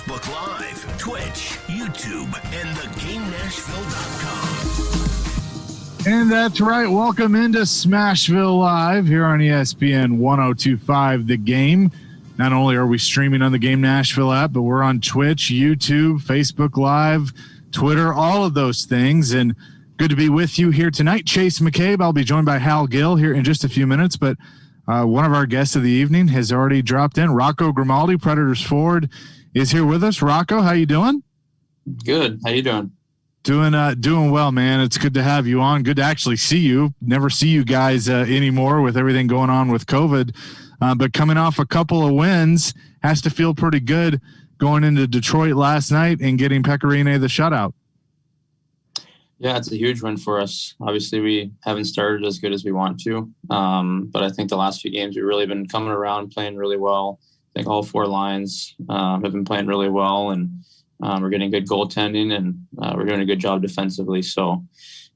Facebook Live, Twitch, YouTube, and theGameNashville.com. And that's right. Welcome into Smashville Live here on ESPN 102.5 The Game. Not only are we streaming on the Game Nashville app, but we're on Twitch, YouTube, Facebook Live, Twitter, all of those things. And good to be with you here tonight. Chase McCabe. I'll be joined by Hal Gill here in just a few minutes, but one of our guests of the evening has already dropped in. Rocco Grimaldi, Predators forward, is here with us. Rocco, how you doing? Good. How you doing? Doing well, man. It's good to have you on. Good to actually see you. Never see you guys anymore with everything going on with COVID. But coming off a couple of wins, has to feel pretty good going into Detroit last night and getting Pecorine the shutout. Yeah, it's a huge win for us. Obviously, we haven't started as good as we want to. But I think the last few games, we've really been coming around, playing really well. I think all four lines have been playing really well, and we're getting good goaltending, and we're doing a good job defensively. So,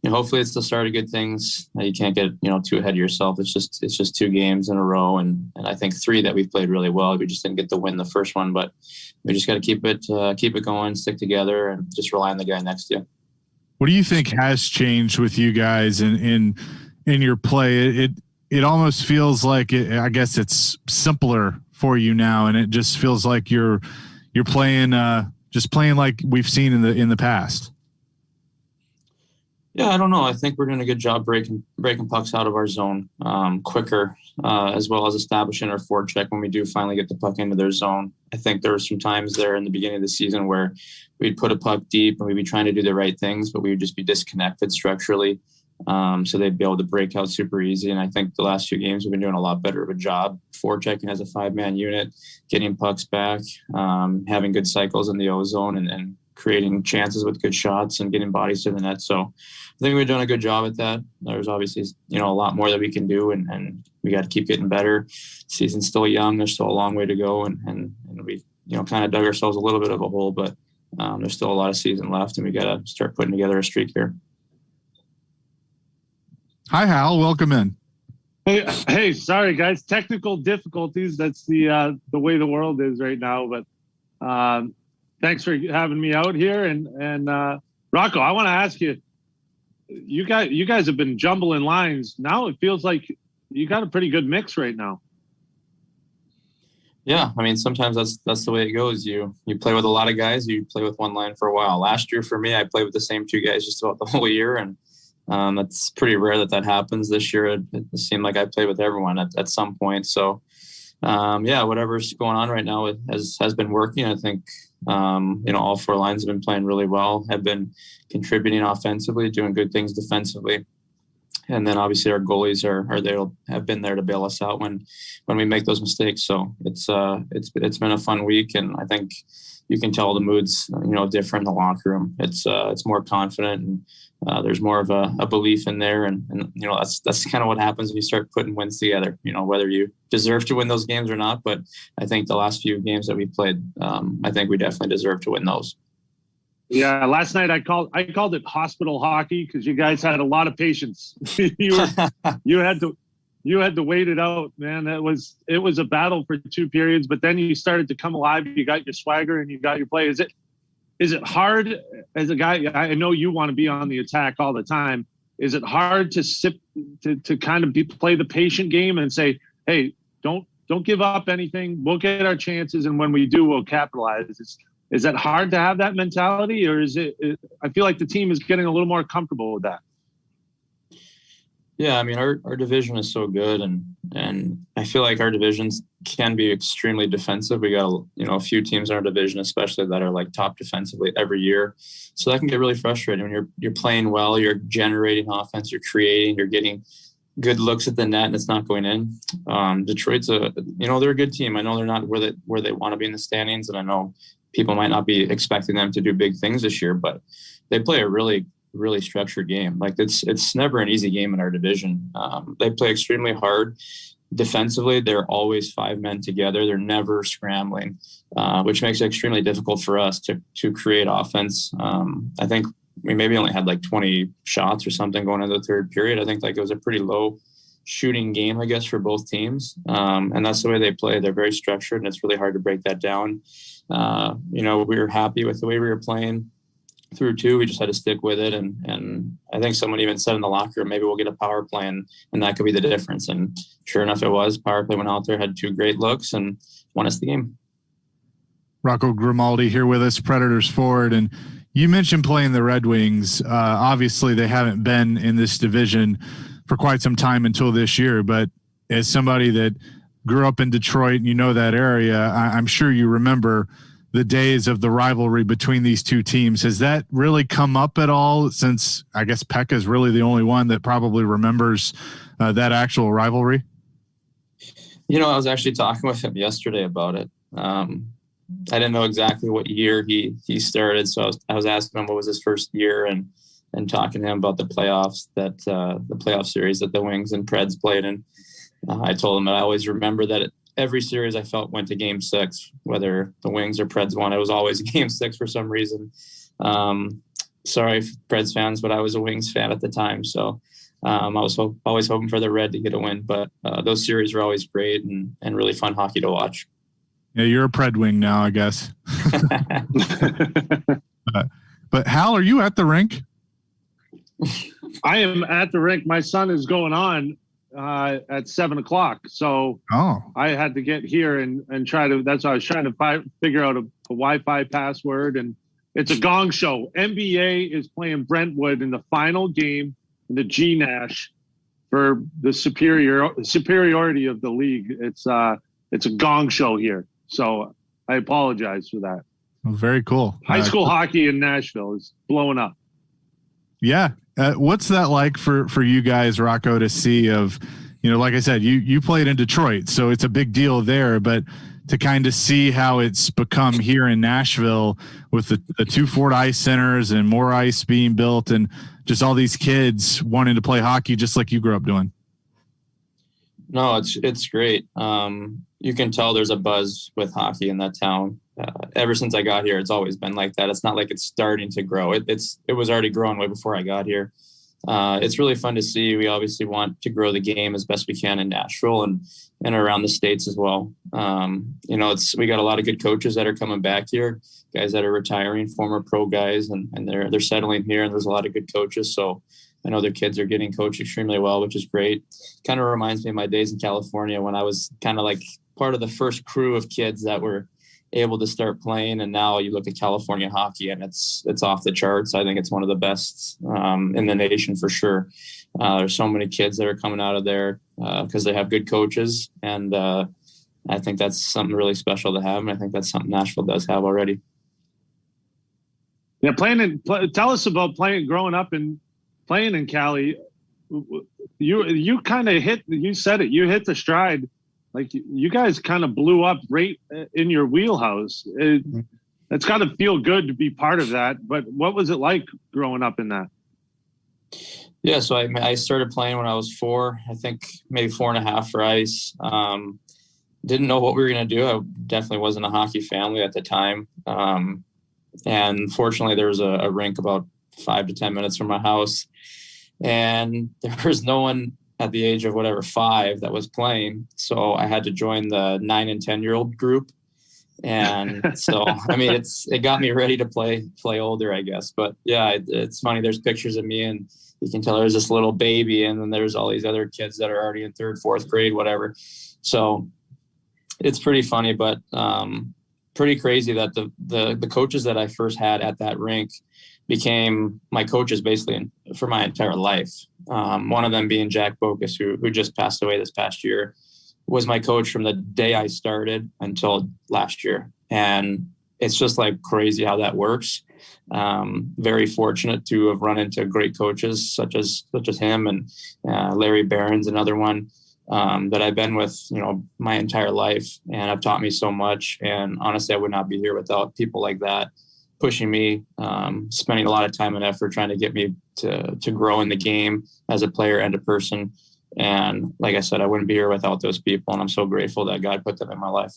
hopefully it's the start of good things. You can't get, too ahead of yourself. It's just two games in a row. And I think three that we've played really well. We just didn't get the win the first one, but we just got to keep it going, stick together, and just rely on the guy next to you. What do you think has changed with you guys in your play? It almost feels like I guess it's simpler for you now. And it just feels like you're playing, just playing like we've seen in the past. Yeah, I don't know. I think we're doing a good job breaking pucks out of our zone quicker, as well as establishing our forecheck when we do finally get the puck into their zone. I think there were some times there in the beginning of the season where we'd put a puck deep and we'd be trying to do the right things, but we would just be disconnected structurally. So they'd be able to break out super easy. And I think the last few games we've been doing a lot better of a job forechecking as a 5-man unit, getting pucks back, having good cycles in the O zone, and creating chances with good shots and getting bodies to the net. So I think we're doing a good job at that. There's obviously, a lot more that we can do, and we got to keep getting better. Season's still young. There's still a long way to go. And we, kind of dug ourselves a little bit of a hole, but there's still a lot of season left, and we got to start putting together a streak here. Hi, Hal. Welcome in. Hey, sorry guys. Technical difficulties. That's the way the world is right now. But thanks for having me out here. And Rocco, I want to ask you. You guys have been jumbling lines. Now it feels like you got a pretty good mix right now. Yeah, I mean, sometimes that's the way it goes. You play with a lot of guys. You play with one line for a while. Last year for me, I played with the same two guys just about the whole year, and that's pretty rare that happens. This year, it seemed like I played with everyone at some point. So, whatever's going on right now has been working. I think, all four lines have been playing really well, have been contributing offensively, doing good things defensively. And then obviously our goalies have been there to bail us out when we make those mistakes. So it's been a fun week, and I think you can tell the mood's different in the locker room. It's more confident, and there's more of a belief in there, and that's kind of what happens when you start putting wins together. Whether you deserve to win those games or not, but I think the last few games that we played, I think we definitely deserve to win those. Yeah, last night I called it hospital hockey because you guys had a lot of patience. you had to wait it out, man. It was a battle for 2 periods, but then you started to come alive. You got your swagger and you got your play. Is it hard as a guy? I know you want to be on the attack all the time. Is it hard to kind of play the patient game and say, hey, don't give up anything. We'll get our chances, and when we do, we'll capitalize. Is that hard to have that mentality, or is it? I feel like the team is getting a little more comfortable with that. Yeah, I mean, our division is so good, and I feel like our divisions can be extremely defensive. We got a few teams in our division, especially that are like top defensively every year, so that can get really frustrating when you're playing well, you're generating offense, you're creating, you're getting good looks at the net, and it's not going in. Detroit's they're a good team. I know they're not where they want to be in the standings, and I know people might not be expecting them to do big things this year, but they play a really, really structured game. Like it's never an easy game in our division. They play extremely hard defensively. They're always 5 men together. They're never scrambling, which makes it extremely difficult for us to create offense. I think we maybe only had like 20 shots or something going into the third period. I think like it was a pretty low shooting game, I guess, for both teams. And that's the way they play. They're very structured, and it's really hard to break that down. We were happy with the way we were playing through two. We just had to stick with it. And I think someone even said in the locker room, maybe we'll get a power play and that could be the difference. And sure enough, it was. Power play went out there, had two great looks, and won us the game. Rocco Grimaldi here with us, Predators forward. And you mentioned playing the Red Wings. Obviously, they haven't been in this division for quite some time until this year. But as somebody that grew up in Detroit and you know that area, I'm sure you remember the days of the rivalry between these two teams. Has that really come up at all, since I guess Pekka is really the only one that probably remembers that actual rivalry? I was actually talking with him yesterday about it. I didn't know exactly what year he started, so I was asking him what was his first year and talking to him about the playoffs, that the playoff series that the Wings and Preds played in. I told him that I always remember that every series I felt went to Game 6, whether the Wings or Preds won. It was always Game 6 for some reason. Sorry, Preds fans, but I was a Wings fan at the time, so I was always hoping for the Red to get a win. But those series were always great and really fun hockey to watch. Yeah, you're a Pred Wing now, I guess. But Hal, are you at the rink? I am at the rink. My son is going on at 7:00. So I had to get here and try to, that's why I was trying to figure out a Wi-Fi password. And it's a gong show. NBA is playing Brentwood in the final game in the G-Nash for the superiority of the league. It's a gong show here. So I apologize for that. Well, very cool. High school hockey in Nashville is blowing up. Yeah. What's that like for you guys, Rocco, to see of, like I said, you played in Detroit, so it's a big deal there, but to kind of see how it's become here in Nashville with the two Ford Ice Centers and more ice being built and just all these kids wanting to play hockey just like you grew up doing. No, it's great. You can tell there's a buzz with hockey in that town. Ever since I got here, it's always been like that. It's not like it's starting to grow. It was already growing way before I got here. It's really fun to see. We obviously want to grow the game as best we can in Nashville and around the States as well. We got a lot of good coaches that are coming back here, guys that are retiring, former pro guys, and they're settling here, and there's a lot of good coaches. So I know their kids are getting coached extremely well, which is great. Kind of reminds me of my days in California when I was kind of like part of the first crew of kids that were able to start playing. And now you look at California hockey and it's off the charts. I think it's one of the best in the nation for sure. There's so many kids that are coming out of there because they have good coaches. And I think that's something really special to have. And I think that's something Nashville does have already. Yeah. Tell us about growing up and playing in Cali. You kind of hit the stride. Like you guys kind of blew up right in your wheelhouse. It's got to feel good to be part of that. But what was it like growing up in that? Yeah, so I started playing when I was 4, I think maybe 4.5 for ice. Didn't know what we were going to do. I definitely wasn't a hockey family at the time. And fortunately, there was a rink about 5 to 10 minutes from my house. And there was no one at the age of 5 that was playing. So I had to join the 9 and 10-year-old group. And so, it got me ready to play older, I guess. But yeah, it's funny. There's pictures of me and you can tell there's this little baby and then there's all these other kids that are already in 3rd, 4th grade, whatever. So it's pretty funny, but pretty crazy that the coaches that I first had at that rink became my coaches basically for my entire life. One of them being Jack Bokus, who just passed away this past year, was my coach from the day I started until last year. And it's just like crazy how that works. Very fortunate to have run into great coaches such as him and Larry Barron's another one that I've been with, my entire life, and have taught me so much. And honestly, I would not be here without people like that pushing me, spending a lot of time and effort trying to get me to grow in the game as a player and a person. And like I said, I wouldn't be here without those people. And I'm so grateful that God put them in my life.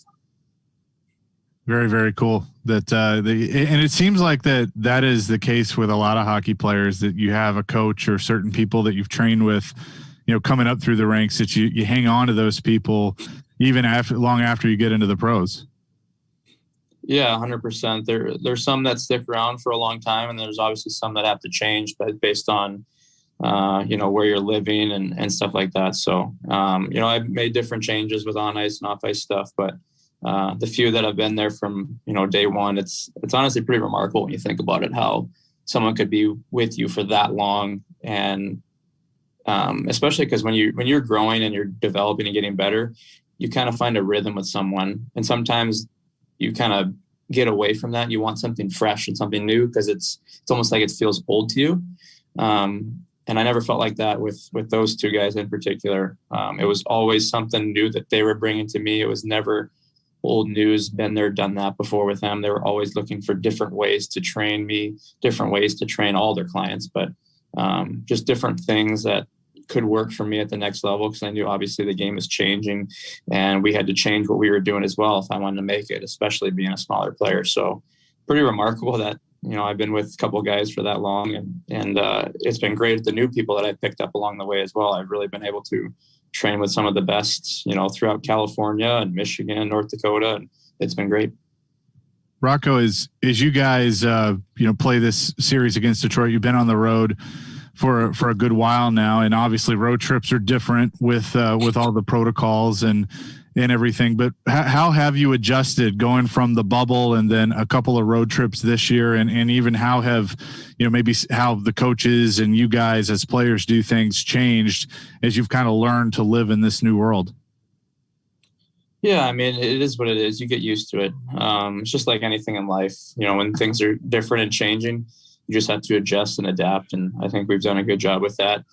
Very, very cool. And it seems like that is the case with a lot of hockey players, that you have a coach or certain people that you've trained with, coming up through the ranks, that you hang on to those people even long after you get into the pros. Yeah, 100%. There's some that stick around for a long time, and there's obviously some that have to change, but based on where you're living and stuff like that. So I've made different changes with on ice and off ice stuff, but the few that have been there from day one, it's honestly pretty remarkable when you think about it, how someone could be with you for that long. And especially because when you're growing and you're developing and getting better, you kind of find a rhythm with someone, and sometimes you kind of get away from that. You want something fresh and something new, because it's almost like it feels old to you. And I never felt like that with those two guys in particular. It was always something new that they were bringing to me. It was never old news, been there, done that before with them. They were always looking for different ways to train me, different ways to train all their clients, but just different things that could work for me at the next level, because I knew obviously the game was changing and we had to change what we were doing as well if I wanted to make it, especially being a smaller player. So pretty remarkable that I've been with a couple of guys for that long, and it's been great. The new people that I picked up along the way as well, I've really been able to train with some of the best, throughout California and Michigan, North Dakota, and it's been great. Rocco, as you guys, play this series against Detroit, you've been on the road for a good while now, and obviously road trips are different with all the protocols and everything. But how have you adjusted going from the bubble and then a couple of road trips this year, and even how have maybe how the coaches and you guys as players do things changed as you've kind of learned to live in this new world? Yeah, I mean, it is what it is. You get used to it. It's just like anything in life. When things are different and changing, you just have to adjust and adapt. And I think we've done a good job with that.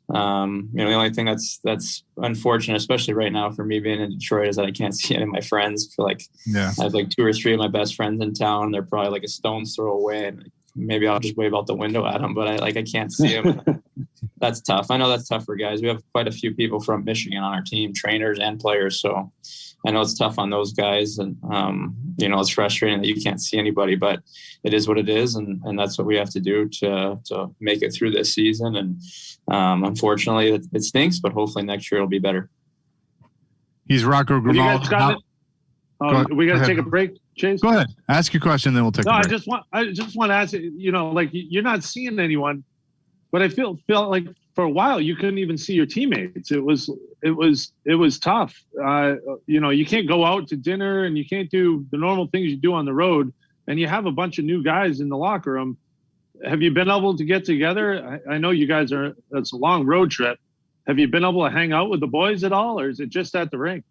The only thing that's unfortunate, especially right now for me being in Detroit, is that I can't see any of my friends. I feel like I have like 2 or 3 of my best friends in town. They're probably like a stone's throw away, and maybe I'll just wave out the window at them, but I can't see them. That's tough. I know that's tough for guys. We have quite a few people from Michigan on our team, trainers and players. So I know it's tough on those guys, and it's frustrating that you can't see anybody, but it is what it is, and that's what we have to do to make it through this season. And unfortunately, it stinks, but hopefully next year it'll be better. He's Rocco Grimaldi. We got to take a break, Chase. Go ahead, ask your question, then we'll take. I just want to ask you. Like you're not seeing anyone, but I felt like for a while you couldn't even see your teammates. It was tough. You can't go out to dinner and you can't do the normal things you do on the road, and you have a bunch of new guys in the locker room. Have you been able to get together? I know you guys it's a long road trip. Have you been able to hang out with the boys at all, or is it just at the rink?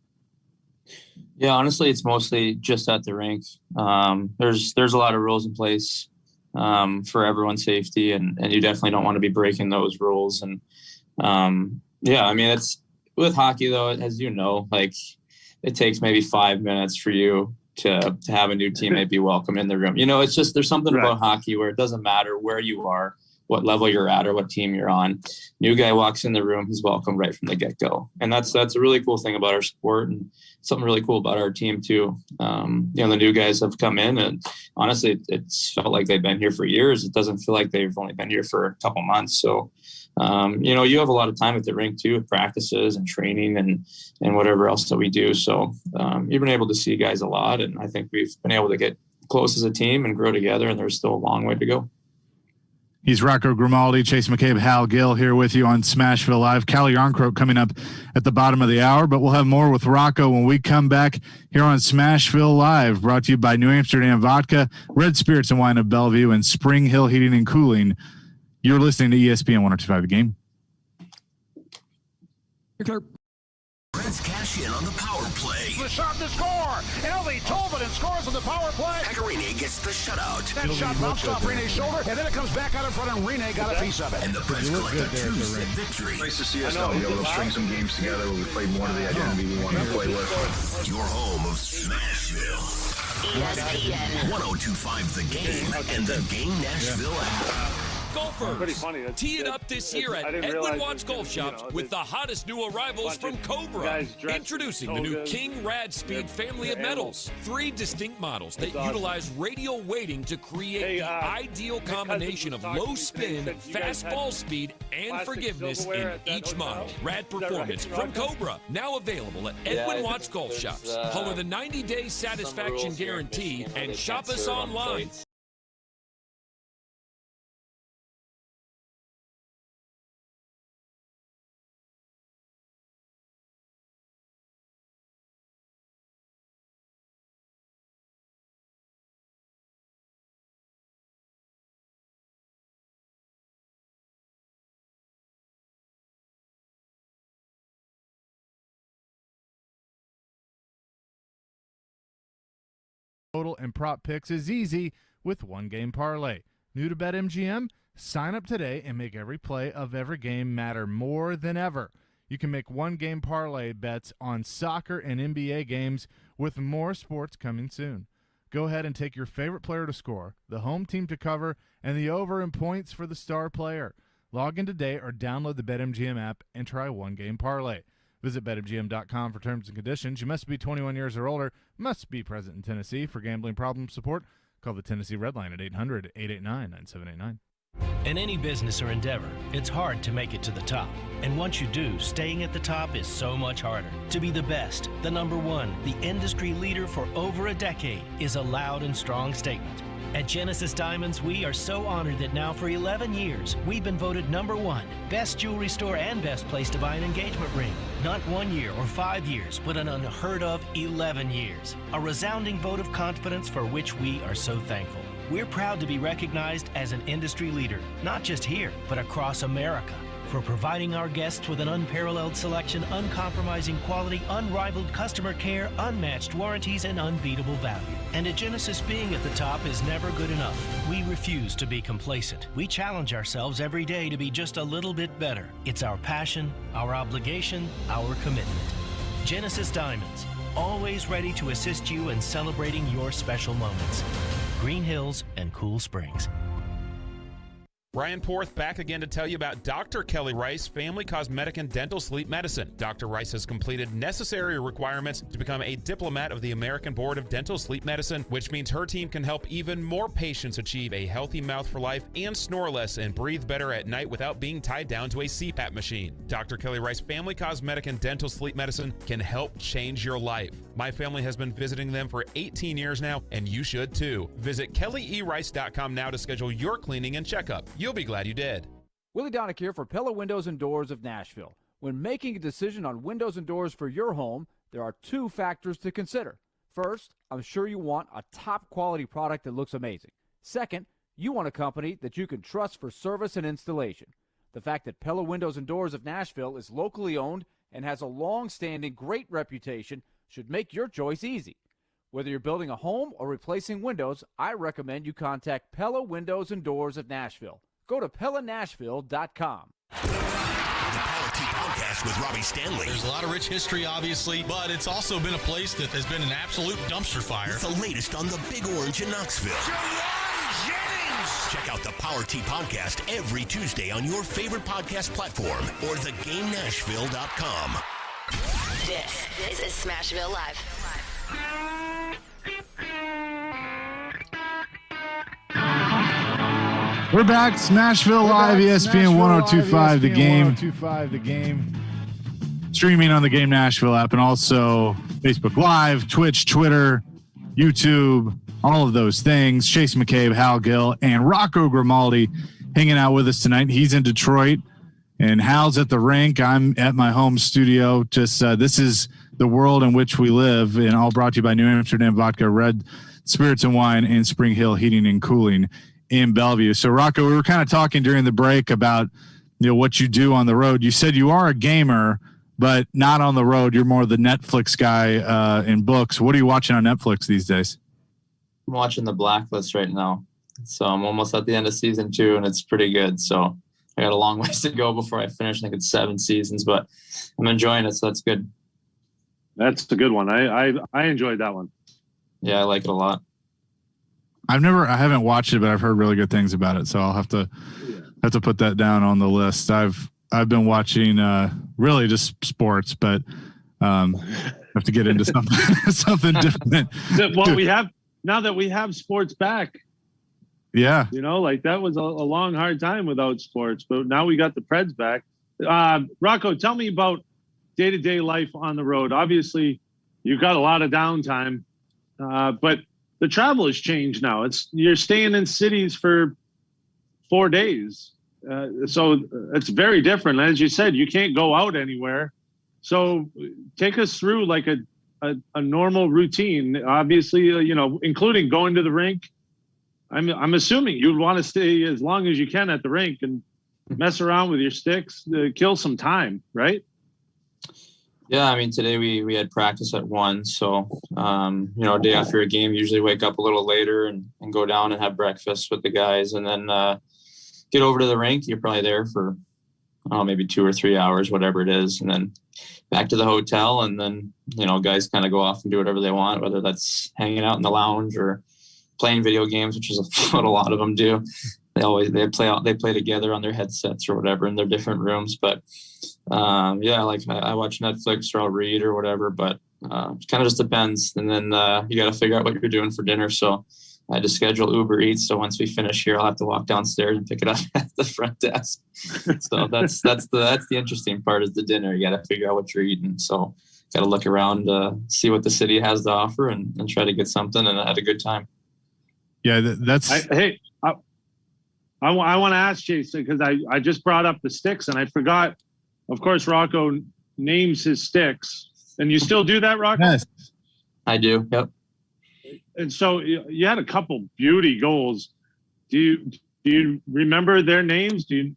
Yeah, honestly, it's mostly just at the rink. There's a lot of rules in place for everyone's safety, and you definitely don't want to be breaking those rules. And I mean, it's with hockey though, as you know, like it takes maybe 5 minutes for you to have a new teammate be welcome in the room. It's just, there's something about hockey where it doesn't matter where you are, what level you're at, or what team you're on. New guy walks in the room, he's welcome right from the get-go. And that's a really cool thing about our sport, and something really cool about our team too. The new guys have come in, and honestly, it's felt like they've been here for years. It doesn't feel like they've only been here for a couple months. So, you have a lot of time at the rink too, with practices and training and whatever else that we do. So you've been able to see guys a lot, and I think we've been able to get close as a team and grow together, and there's still a long way to go. He's Rocco Grimaldi, Chase McCabe, Hal Gill here with you on Smashville Live. Calle Jarnkrok coming up at the bottom of the hour, but we'll have more with Rocco when we come back here on Smashville Live, brought to you by New Amsterdam Vodka, Red Spirits and Wine of Bellevue, and Spring Hill Heating and Cooling. You're listening to ESPN 102.5 The Game. Preds cash in on the power play. The shot to score, and Ellie Tolman scores on the power play. Pecorine gets the shutout. That shot bounced off Rene's shoulder, and then it comes back out in front, and Rene got a piece of it. And the Preds collect a 2-set victory. Nice to see us though, be able to string some games together where we played more to the identity we want to play with. Your home of Smashville. ESPN 102.5 The Game and the Game Nashville app. Golfers, pretty funny. tee it up this year at Edwin Watts Golf Shops with the hottest new arrivals from Cobra. Introducing the new King Rad Speed family of medals. 3 distinct models that utilize radial weighting to create the ideal combination of low spin, fast ball speed, and forgiveness in each model. Rad Performance from Cobra, now available at Edwin Watts Golf Shops. Home of the 90-day satisfaction guarantee, and shop us online. Total and prop picks is easy with one game parlay. New to BetMGM? Sign up today and make every play of every game matter more than ever. You can make one game parlay bets on soccer and NBA games with more sports coming soon. Go ahead and take your favorite player to score, the home team to cover, and the over in points for the star player. Log in today or download the BetMGM app and try one game parlay. Visit BetMGM.com for terms and conditions. You must be 21 years or older, must be present in Tennessee. For gambling problem support, call the Tennessee Red Line at 800-889-9789. In any business or endeavor, it's hard to make it to the top. And once you do, staying at the top is so much harder. To be the best, the number one, the industry leader for over a decade is a loud and strong statement. At Genesis Diamonds, we are so honored that now for 11 years, we've been voted number one, best jewelry store and best place to buy an engagement ring. Not 1 year or 5 years, but an unheard of 11 years. A resounding vote of confidence for which we are so thankful. We're proud to be recognized as an industry leader, not just here, but across America, for providing our guests with an unparalleled selection, uncompromising quality, unrivaled customer care, unmatched warranties, and unbeatable value. And at Genesis, being at the top is never good enough. We refuse to be complacent. We challenge ourselves every day to be just a little bit better. It's our passion, our obligation, our commitment. Genesis Diamonds, always ready to assist you in celebrating your special moments. Green Hills and Cool Springs. Ryan Porth back again to tell you about Dr. Kelly Rice, Family Cosmetic and Dental Sleep Medicine. Dr. Rice has completed necessary requirements to become a diplomat of the American Board of Dental Sleep Medicine, which means her team can help even more patients achieve a healthy mouth for life and snore less and breathe better at night without being tied down to a CPAP machine. Dr. Kelly Rice, Family Cosmetic and Dental Sleep Medicine can help change your life. My family has been visiting them for 18 years now, and you should too. Visit kellyerice.com now to schedule your cleaning and checkup. You'll be glad you did. Willie Donick here for Pella Windows and Doors of Nashville. When making a decision on windows and doors for your home, there are 2 factors to consider. First, I'm sure you want a top quality product that looks amazing. Second, you want a company that you can trust for service and installation. The fact that Pella Windows and Doors of Nashville is locally owned and has a long-standing great reputation should make your choice easy. Whether you're building a home or replacing windows, I recommend you contact Pella Windows and Doors of Nashville. Go to PellaNashville.com. The Power T Podcast with Robbie Stanley. There's a lot of rich history, obviously, but it's also been a place that has been an absolute dumpster fire. It's the latest on the Big Orange in Knoxville. Check out the Power T Podcast every Tuesday on your favorite podcast platform or thegamenashville.com. This is Smashville Live. We're back. Smashville Live, ESPN 1025, The Game. Streaming on the Game Nashville app and also Facebook Live, Twitch, Twitter, YouTube, all of those things. Chase McCabe, Hal Gill, and Rocco Grimaldi hanging out with us tonight. He's in Detroit, and Hal's at the rink. I'm at my home studio. Just this is the world in which we live, and all brought to you by New Amsterdam Vodka, Red Spirits and Wine, and Spring Hill Heating and Cooling in Bellevue. So, Rocco, we were kind of talking during the break about what you do on the road. You said you are a gamer, but not on the road. You're more the Netflix guy in books. What are you watching on Netflix these days? I'm watching The Blacklist right now. So I'm almost at the end of season 2, and it's pretty good. So I got a long ways to go before I finish. I think it's 7 seasons, but I'm enjoying it, so that's good. That's a good one. I enjoyed that one. Yeah, I like it a lot. I haven't watched it, but I've heard really good things about it, so I'll have to have to put that down on the list. I've been watching really just sports, but have to get into something different. Well, now that we have sports back. Yeah. Like that was a long, hard time without sports, but now we got the Preds back. Rocco, tell me about day-to-day life on the road. Obviously, you've got a lot of downtime, but the travel has changed now. You're staying in cities for 4 days. So it's very different. As you said, you can't go out anywhere. So take us through like a normal routine, obviously, including going to the rink. I'm assuming you'd want to stay as long as you can at the rink and mess around with your sticks to kill some time, right? Yeah, I mean, today we had practice at 1. So, a day after a game, usually wake up a little later and go down and have breakfast with the guys and then get over to the rink. You're probably there for, maybe 2 or 3 hours, whatever it is. And then back to the hotel. And then, guys kind of go off and do whatever they want, whether that's hanging out in the lounge or playing video games, which is what a lot of them do. They play together on their headsets or whatever in their different rooms. But like I watch Netflix or I'll read or whatever, but it kind of just depends. And then you got to figure out what you're doing for dinner. So I had to schedule Uber Eats. So once we finish here, I'll have to walk downstairs and pick it up at the front desk. So that's the interesting part is the dinner. You got to figure out what you're eating. So got to look around, see what the city has to offer and try to get something. And I had a good time. Yeah, that's. I want to ask Jason because I just brought up the sticks and I forgot. Of course, Rocco names his sticks, and you still do that, Rocco? Yes, I do. Yep. And so you had a couple beauty goals. Do you remember their names? Do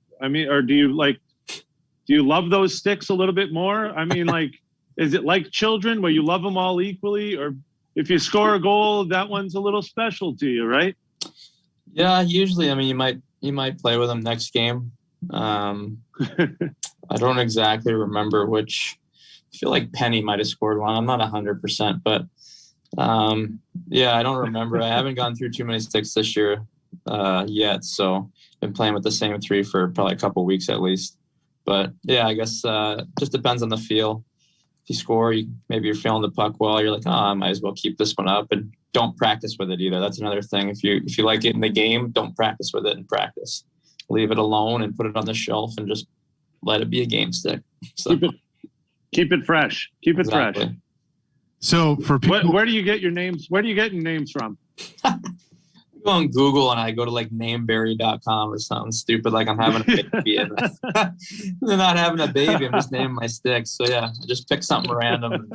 you love those sticks a little bit more? I mean, like, is it like children where you love them all equally, or if you score a goal, that one's a little special to you, right? Yeah, usually. I mean, you might play with them next game. I don't exactly remember which. I feel like Penny might have scored one. I'm not 100%, but I don't remember. I haven't gone through too many sticks this year yet, so been playing with the same 3 for probably a couple of weeks at least. But yeah, I guess just depends on the feel. If you score, maybe you're feeling the puck well. You're like, I might as well keep this one up, and don't practice with it either. That's another thing. If you like it in the game, don't practice with it in practice. Leave it alone and put it on the shelf and just let it be a game stick. So keep it fresh. Keep it fresh. So for people, where do you get your names? Where do you get your names from? I go on Google and I go to like nameberry.com or something stupid like I'm having a baby. And they're not having a baby. I'm just naming my sticks. So yeah, I just pick something random.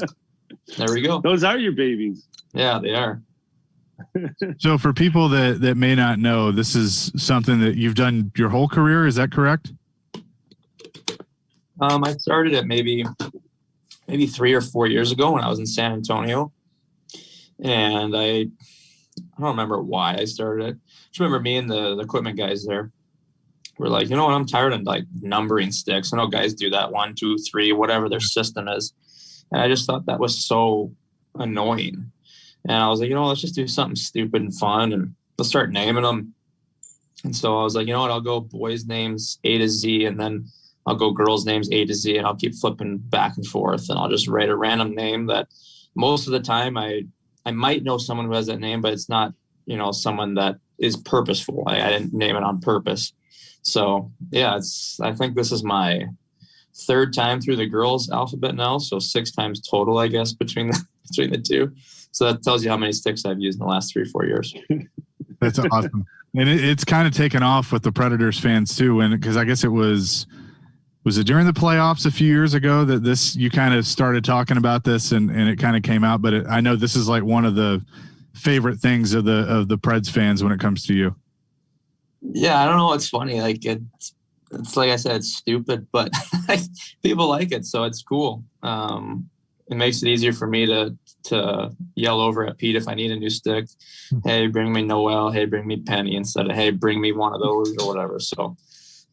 There we go. Those are your babies. Yeah, they are. So for people that may not know, this is something that you've done your whole career. Is that correct? I started it maybe 3 or 4 years ago when I was in San Antonio. And I don't remember why I started it. Just remember me and the equipment guys there were like, you know what, I'm tired of like numbering sticks. I know guys do that 1, 2, 3, whatever their system is. And I just thought that was so annoying. And I was like, let's just do something stupid and fun and let's start naming them. And so I was like, you know what, I'll go boys' names A to Z and then I'll go girls' names A to Z and I'll keep flipping back and forth and I'll just write a random name that most of the time I might know someone who has that name, but it's not, someone that is purposeful. I didn't name it on purpose. So yeah, I think this is my 3rd time through the girls' alphabet now. So 6 times total, I guess, between the two. So that tells you how many sticks I've used in the last 3 or 4 years. That's awesome. And it's kind of taken off with the Predators fans too. Because I guess was it during the playoffs a few years ago that you kind of started talking about this and it kind of came out, but I know this is like one of the favorite things of the Preds fans when it comes to you. Yeah. I don't know. It's funny. Like it's like I said, it's stupid, but people like it. So it's cool. It makes it easier for me to yell over at Pete if I need a new stick. Hey, bring me Noel. Hey, bring me Penny instead of, hey, bring me one of those or whatever. So,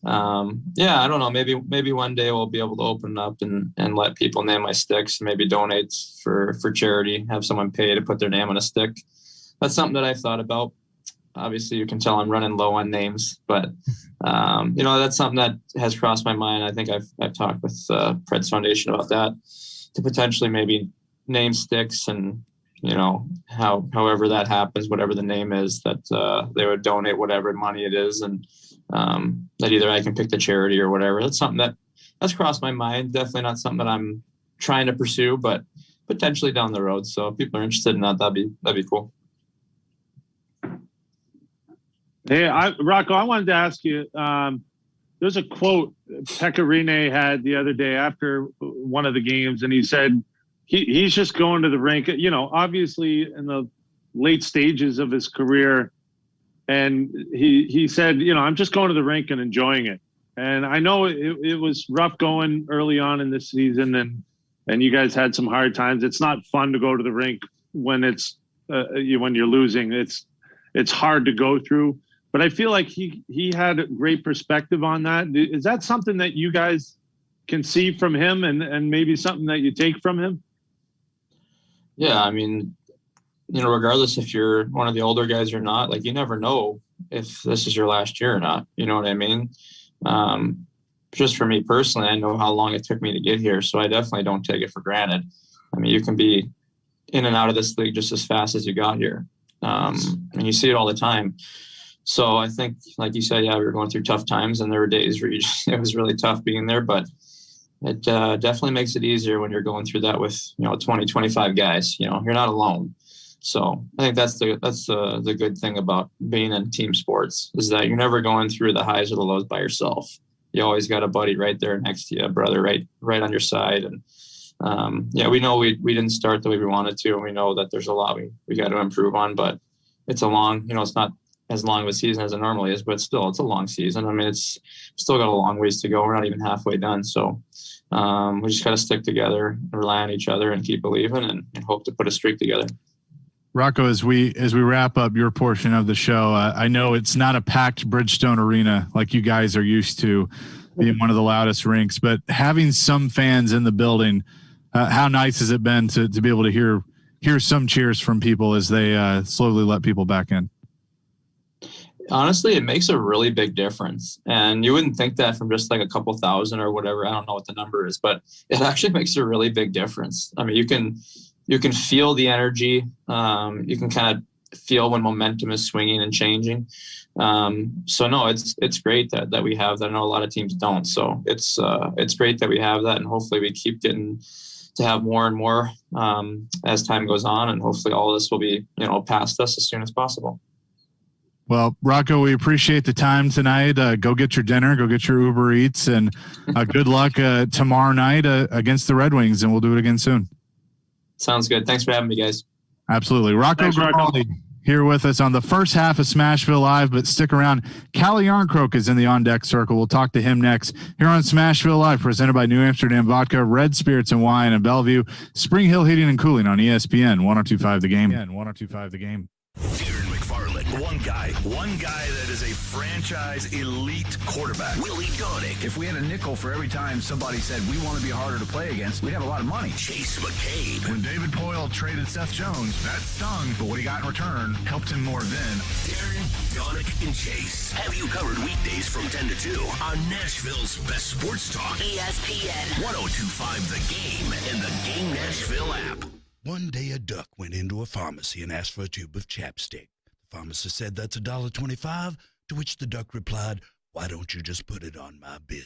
I don't know. Maybe one day we'll be able to open up and let people name my sticks, maybe donate for charity, have someone pay to put their name on a stick. That's something that I've thought about. obviously you can tell I'm running low on names, but that's something that has crossed my mind. I think I've talked with Preds Foundation about that, to potentially maybe name sticks, and however that happens, whatever the name is, that they would donate whatever money it is, and that either I can pick the charity or whatever. That's something that's crossed my mind. Definitely not something that I'm trying to pursue, but potentially down the road. So if people are interested in that, that'd be cool. Hey, Rocco, I wanted to ask you, there's a quote Pecorine had the other day after one of the games, and he said he's just going to the rink, obviously in the late stages of his career. And he said, I'm just going to the rink and enjoying it. And I know it was rough going early on in this season, and you guys had some hard times. It's not fun to go to the rink when when you're losing. It's hard to go through. But I feel like he had a great perspective on that. Is that something that you guys can see from him, and maybe something that you take from him? Yeah, I mean, regardless if you're one of the older guys or not, like, you never know if this is your last year or not. You know what I mean? Just for me personally, I know how long it took me to get here, so I definitely don't take it for granted. I mean, you can be in and out of this league just as fast as you got here. And you see it all the time. So I think, like you said, yeah, we were going through tough times, and there were days where it was really tough being there, but it definitely makes it easier when you're going through that with, 20, 25 guys. You're not alone. So I think that's the good thing about being in team sports, is that you're never going through the highs or the lows by yourself. You always got a buddy right there next to you, a brother right on your side. And we know we didn't start the way we wanted to, and we know that there's a lot we got to improve on, but it's a long, it's not as long of a season as it normally is, but still, it's a long season. I mean, it's still got a long ways to go. We're not even halfway done. So we just got to stick together and rely on each other and keep believing, and hope to put a streak together. Rocco, as we wrap up your portion of the show, I know it's not a packed Bridgestone Arena like you guys are used to, being one of the loudest rinks, but having some fans in the building, how nice has it been to be able to hear some cheers from people as they slowly let people back in? Honestly, it makes a really big difference. And you wouldn't think that from just like a couple thousand or whatever. I don't know what the number is, but it actually makes a really big difference. I mean, you can feel the energy. You can kind of feel when momentum is swinging and changing. So no, it's great that we have that. I know a lot of teams don't. So it's great that we have that, and hopefully we keep getting to have more and more as time goes on, and hopefully all of this will be, past us as soon as possible. Well, Rocco, we appreciate the time tonight. Go get your dinner, go get your Uber Eats, and good luck tomorrow night against the Red Wings, and we'll do it again soon. Sounds good. Thanks for having me, guys. Absolutely. Rocco Grimaldi here with us on the first half of Smashville Live, but stick around. Calle Jarnkrok is in the on-deck circle. We'll talk to him next here on Smashville Live, presented by New Amsterdam Vodka, Red Spirits and Wine in Bellevue, Spring Hill Heating and Cooling on ESPN 102.5 The Game. One guy that is a franchise elite quarterback. Willie Donick. If we had a nickel for every time somebody said we want to be harder to play against, we'd have a lot of money. Chase McCabe. When David Poyle traded Seth Jones, that stung, but what he got in return helped him more then. Darren, Donick, and Chase have you covered weekdays from 10 to 2 on Nashville's best sports talk. ESPN 102.5 The Game and the Game Nashville app. One day a duck went into a pharmacy and asked for a tube of chapstick. The pharmacist said, "That's $1.25, to which the duck replied, "Why don't you just put it on my bill?"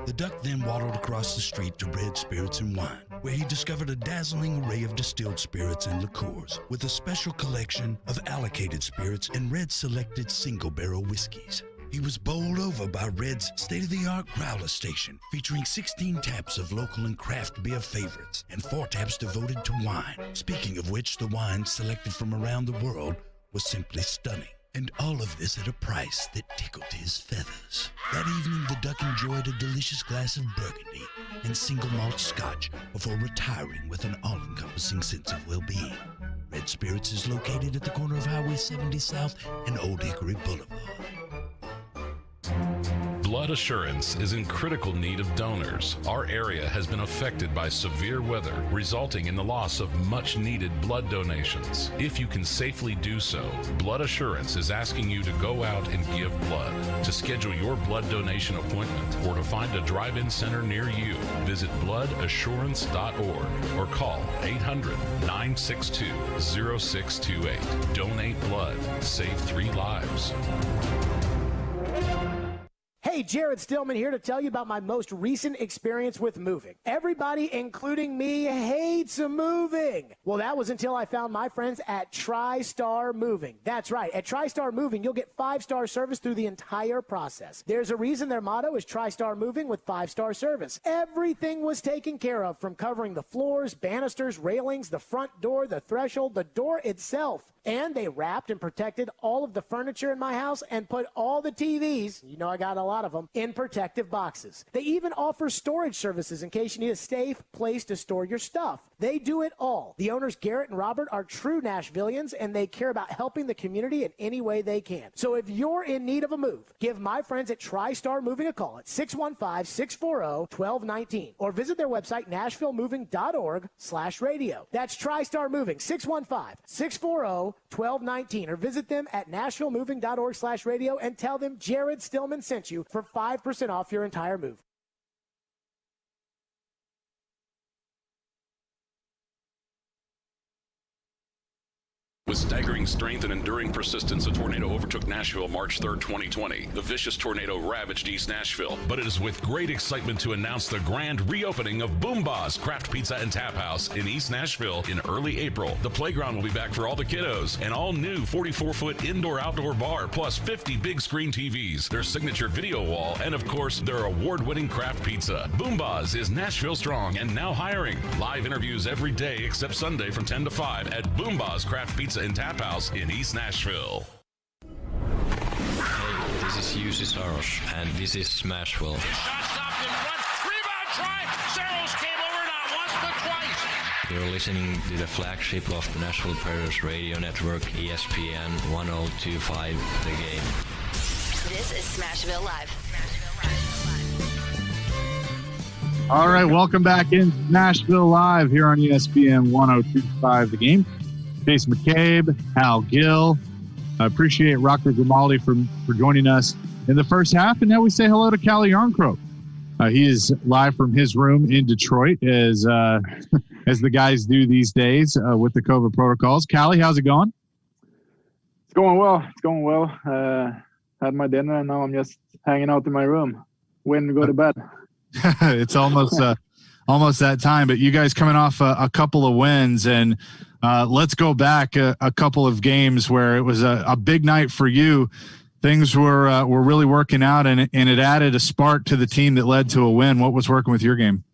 The duck then waddled across the street to Red Spirits and Wine, where he discovered a dazzling array of distilled spirits and liqueurs, with a special collection of allocated spirits and Red selected single-barrel whiskeys. He was bowled over by Red's state-of-the-art growler station, featuring 16 taps of local and craft beer favorites and 4 taps devoted to wine. Speaking of which, the wine selected from around the world was simply stunning. And all of this at a price that tickled his feathers. That evening, the duck enjoyed a delicious glass of Burgundy and single malt scotch before retiring with an all-encompassing sense of well-being. Red Spirits is located at the corner of Highway 70 South and Old Hickory Boulevard. Blood Assurance is in critical need of donors. Our area has been affected by severe weather, resulting in the loss of much-needed blood donations. If you can safely do so, Blood Assurance is asking you to go out and give blood. To schedule your blood donation appointment or to find a drive-in center near you, visit bloodassurance.org or call 800-962-0628. Donate blood. Save 3 lives. Hey, Jared Stillman here to tell you about my most recent experience with moving. Everybody, including me, hates moving. Well, that was until I found my friends at TriStar Moving. That's right. At TriStar Moving, you'll get 5-star service through the entire process. There's a reason their motto is TriStar Moving with 5-star service. Everything was taken care of, from covering the floors, banisters, railings, the front door, the threshold, the door itself. And they wrapped and protected all of the furniture in my house and put all the TVs, you know I got a lot of them, in protective boxes. They even offer storage services in case you need a safe place to store your stuff. They do it all. The owners, Garrett and Robert, are true Nashvillians, and they care about helping the community in any way they can. So if you're in need of a move, give my friends at TriStar Moving a call at 615-640-1219 or visit their website, nashvillemoving.org/radio. That's TriStar Moving, 615-640-1219, or visit them at nashvillemoving.org/radio and tell them Jared Stillman sent you for 5% off your entire move. With staggering strength and enduring persistence, a tornado overtook Nashville March 3rd, 2020. The vicious tornado ravaged East Nashville, but it is with great excitement to announce the grand reopening of Boomba's Craft Pizza and Tap House in East Nashville in early April. The playground will be back for all the kiddos. An all-new 44-foot indoor-outdoor bar, plus 50 big screen TVs, their signature video wall, and of course, their award-winning craft pizza. Boomba's is Nashville strong and now hiring. Live interviews every day except Sunday from 10 to 5 at Boomba's Craft Pizza and Tap House in East Nashville. Hey, this is UC Saros, and this is Smashville. Shot stopped in front. Rebound try. Saros came over not once but twice. You're listening to the flagship of the Nashville Predators radio network, ESPN 1025 The Game. This is Smashville Live. All right, welcome back in Nashville Live here on ESPN 1025 The Game. Jason McCabe, Al Gill. I appreciate Rocco Grimaldi for joining us in the first half. And now we say hello to Calle Jarnkrok. He is live from his room in Detroit, as the guys do these days with the COVID protocols. Calle, how's it going? It's going well. Had my dinner, and now I'm just hanging out in my room, waiting to go to bed. It's almost that time, but you guys coming off a couple of wins, and let's go back a couple of games where it was a big night for you. Things were really working out, and it added a spark to the team that led to a win. What was working with your game?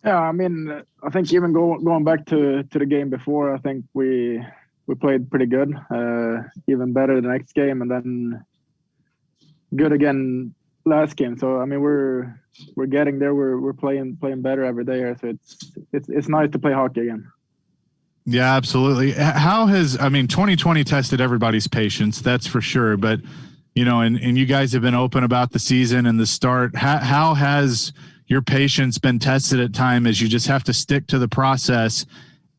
Yeah, I mean, I think even going back to the game before, I think we played pretty good, even better the next game, and then good again last game. So I mean, we're getting there. We're playing better every day here. So it's nice to play hockey again. Yeah, absolutely. 2020 tested everybody's patience, that's for sure. But, and you guys have been open about the season and the start. How has your patience been tested at time as you just have to stick to the process,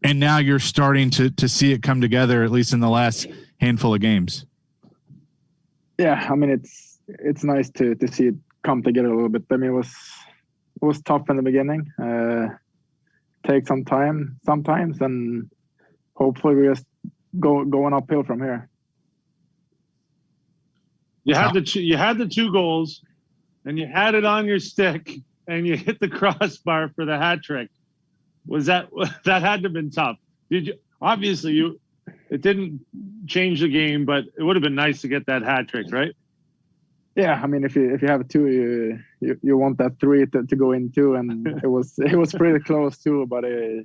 and now you're starting to see it come together, at least in the last handful of games? Yeah, I mean, it's nice to see it come together a little bit. I mean, it was tough in the beginning. Take some time sometimes, and hopefully we just going uphill from here. You had the 2 goals, and you had it on your stick, and you hit the crossbar for the hat trick. That had to have been tough? It didn't change the game, but it would have been nice to get that hat trick, right? Yeah, I mean, if you have 2, you want that 3 to go in too, and it was pretty close too. But I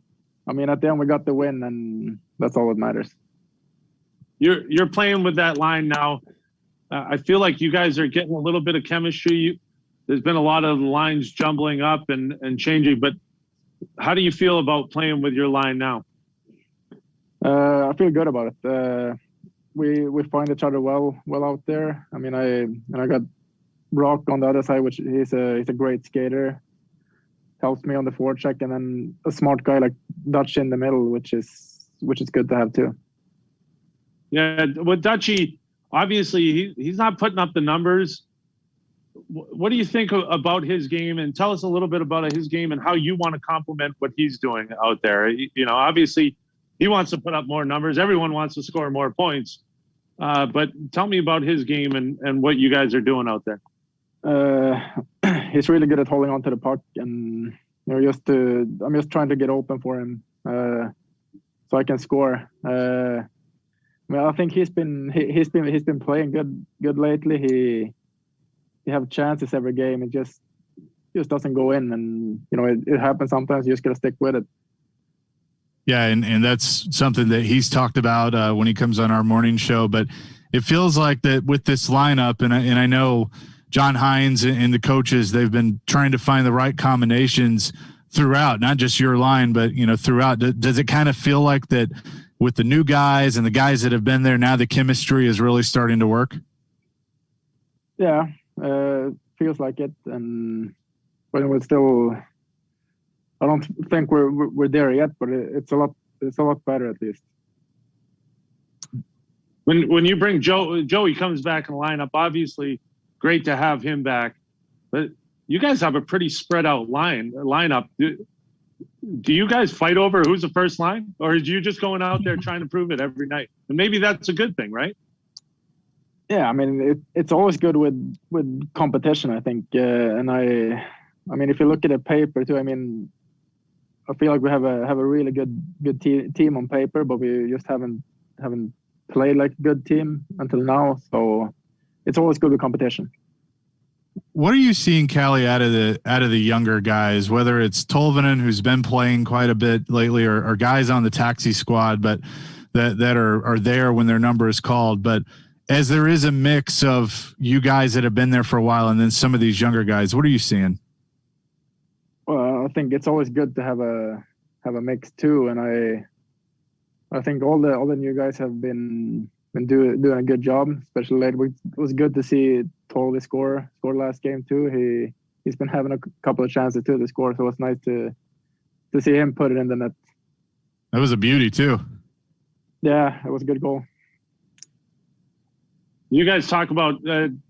mean, at the end we got the win, and that's all that matters. You're playing with that line now. I feel like you guys are getting a little bit of chemistry. There's been a lot of lines jumbling up and changing, but how do you feel about playing with your line now? I feel good about it. We find each other well out there. I mean, I got Brock on the other side, which he's a great skater, helps me on the forecheck, and then a smart guy like Dutch in the middle, which is good to have too. Yeah, with Dutchy, obviously he's not putting up the numbers. What do you think about his game? And tell us a little bit about his game and how you want to complement what he's doing out there. You know, obviously he wants to put up more numbers. Everyone wants to score more points. But tell me about his game and what you guys are doing out there. He's really good at holding on to the puck, and I'm just trying to get open for him so I can score. I think he's been playing good lately. He have chances every game. It just doesn't go in, and it happens sometimes. You just gotta stick with it. Yeah, and that's something that he's talked about when he comes on our morning show. But it feels like that with this lineup, and I know John Hines and the coaches, they've been trying to find the right combinations throughout, not just your line, but throughout. Does it kind of feel like that with the new guys and the guys that have been there now, the chemistry is really starting to work? Yeah, feels like it, and but we're still. I don't think we're there yet, but it's a lot better at least. When you bring Joey comes back in the lineup, obviously great to have him back, but you guys have a pretty spread out lineup. Do you guys fight over who's the first line, or is you just going out there trying to prove it every night? And maybe that's a good thing, right? Yeah, I mean it's always good with competition, I think, and I mean if you look at the paper too, I mean. I feel like we have a really good team on paper, but we just haven't played like a good team until now. So it's always good with competition. What are you seeing, Calle, out of the younger guys? Whether it's Tolvanen, who's been playing quite a bit lately, or guys on the taxi squad, but that are there when their number is called. But as there is a mix of you guys that have been there for a while, and then some of these younger guys, what are you seeing? Well, I think it's always good to have a mix too, and I think all the new guys have been doing a good job, especially lately. It was good to see Tolvi score last game too. He's been having a couple of chances too to score, so it was nice to see him put it in the net. That was a beauty too. Yeah, it was a good goal. You guys talk about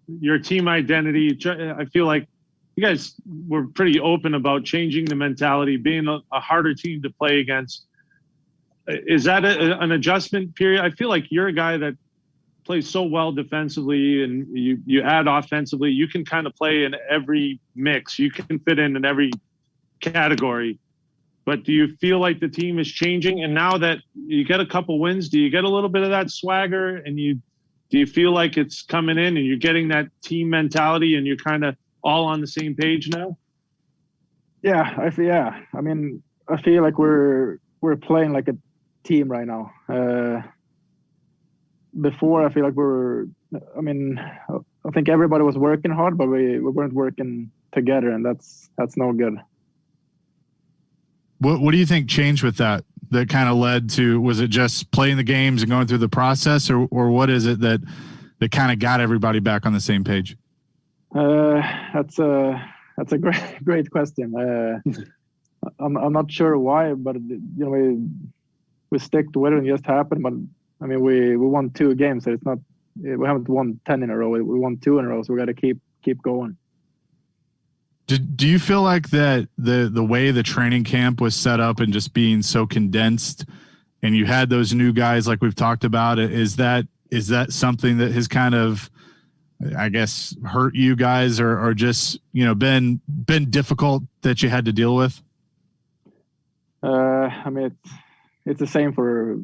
your team identity. I feel like you guys were pretty open about changing the mentality, being a harder team to play against. Is that an adjustment period? I feel like you're a guy that plays so well defensively, and you add offensively. You can kind of play in every mix. You can fit in every category. But do you feel like the team is changing? And now that you get a couple wins, do you get a little bit of that swagger? And do you feel like it's coming in and you're getting that team mentality and you're kind of all on the same page now? Yeah, I mean, I feel like we're playing like a team right now. Before, I feel like I think everybody was working hard, but we weren't working together, and that's no good. What do you think changed with that kind of led to? Was it just playing the games and going through the process, or what is it that kind of got everybody back on the same page? That's a great question. I'm not sure why, but we stick to it and it just happened. But I mean, we won 2 games, so it's not. We haven't won 10 in a row. We won 2 in a row, so we got to keep going. Do you feel like that the way the training camp was set up and just being so condensed, and you had those new guys like we've talked about, is that something that has kind of, I guess, hurt you guys or just been difficult that you had to deal with? I mean, it's the same for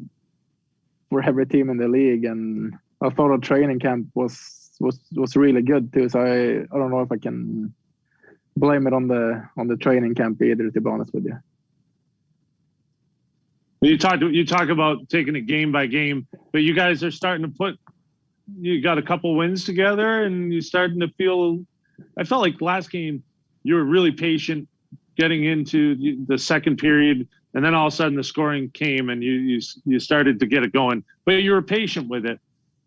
every team in the league, and I thought our training camp was really good too. So I don't know if I can blame it on the training camp either, to be honest with you. You talk about taking it game by game, but you guys are starting to you got a couple wins together, and you're starting to feel. I felt like last game you were really patient getting into the second period, and then all of a sudden the scoring came, and you started to get it going. But you were patient with it.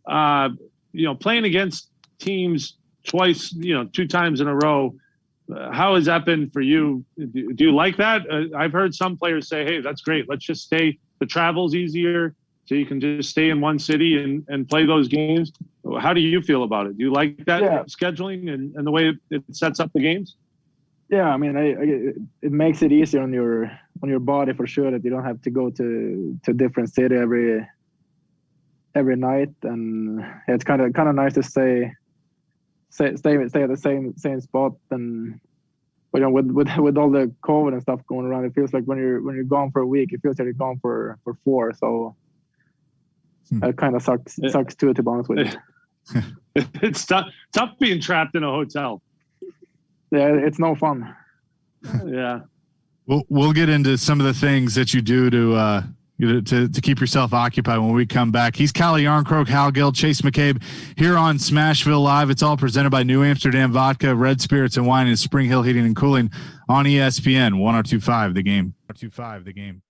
Playing against teams twice, 2 times in a row. How has that been for you? Do you like that? I've heard some players say, hey, that's great. Let's just stay. The travel's easier, so you can just stay in one city and play those games. How do you feel about it? Do you like that scheduling and the way it sets up the games? Yeah, I mean, it makes it easier on your body for sure, that you don't have to go to a different city every night, and it's kind of nice to stay at the same spot. And with all the COVID and stuff going around, it feels like when you're gone for a week, it feels like you're gone for 4. So it kind of sucks too, to be honest with you. It's tough being trapped in a hotel. Yeah, it's no fun. Yeah. We'll get into some of the things that you do to keep yourself occupied when we come back. He's Calle Jarnkrok, Hal Gill, Chase McCabe here on Smashville Live. It's all presented by New Amsterdam Vodka, Red Spirits and Wine, and Spring Hill Heating and Cooling on ESPN 102.5 The Game. 102.5 The Game.